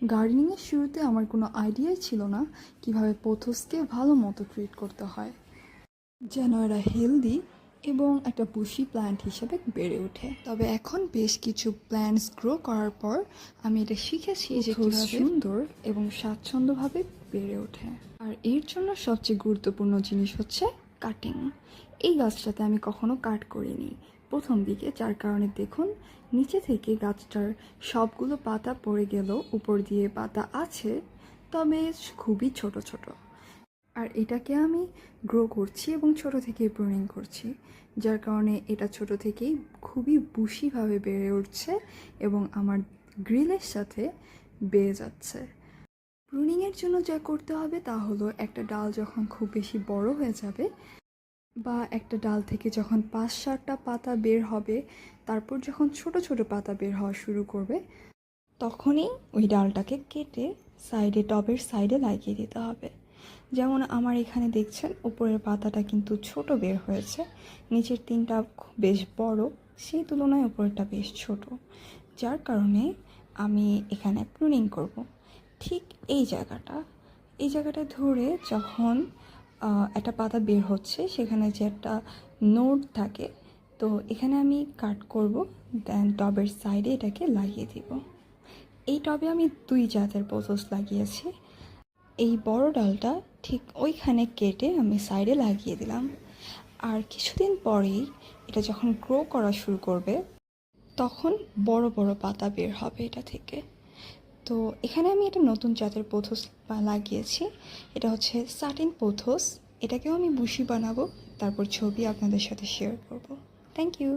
গার্ডেনিংয়ের শুরুতে আমার কোনো আইডিয়াই ছিল না কিভাবে পোথোসকে ভালো মতো ট্রিট করতে হয় যেন এরা হেলদি এবং একটা বুশি প্ল্যান্ট হিসেবে বেড়ে ওঠে। তবে এখন বেশ কিছু প্ল্যান্টস গ্রো করার পর আমি এটা শিখেছি যে কীভাবে সুন্দর এবং স্বাচ্ছন্দ্যভাবে বেড়ে ওঠে। আর এর জন্য সবচেয়ে গুরুত্বপূর্ণ জিনিস হচ্ছে কাটিং। এই গাছটাতে আমি কখনো কাট করিনি প্রথম দিকে, যার কারণে দেখুন নিচে থেকে গাছটার সবগুলো পাতা পড়ে গেল, উপর দিয়ে পাতা আছে তবে খুবই ছোট ছোট। আর এটাকে আমি গ্রো করছি এবং ছোট থেকেই প্রুনিং করছি, যার কারণে এটা ছোট থেকেই খুবই বুশিভাবে বেড়ে উঠছে এবং আমার গ্রিলের সাথে বেয়ে যাচ্ছে। প্রুনিংয়ের জন্য যা করতে হবে তা হলো একটা ডাল যখন খুব বেশি বড় হয়ে যাবে বা একটা ডাল থেকে যখন 5-7টা পাতা বের হবে, তারপর যখন ছোট ছোট পাতা বের হওয়া শুরু করবে, তখনই ওই ডালটাকে কেটে সাইডে, টবের সাইডে লাগিয়ে দিতে হবে। যেমন আমার এখানে দেখছেন উপরের পাতাটা কিন্তু ছোট বের হয়েছে, নিচের 3টা বেশ বড়, সেই তুলনায় উপরেরটা বেশ ছোট, যার কারণে আমি এখানে প্রুনিং করব। ঠিক এই জায়গাটায় ধরে যখন একটা পাতা বের হচ্ছে সেখানে যে একটা নোড থাকে, তো এখানে আমি কাট করব, দেন টবের সাইডে এটাকে লাগিয়ে দিব। এই টবে আমি 2 জাতের পোথোস লাগিয়েছি। এই বড় ডালটা ঠিক ওইখানে কেটে আমি সাইডে লাগিয়ে দিলাম। আর কিছুদিন পরেই এটা যখন গ্রো করা শুরু করবে তখন বড় বড় পাতা বের হবে এটা থেকে। তো এখানে আমি একটা নতুন জাতের পোথোস লাগিয়েছি, এটা হচ্ছে সাটিন পোথোস। এটাকেও আমি বুশি বানাবো, তারপর ছবি আপনাদের সাথে শেয়ার করব। Thank you.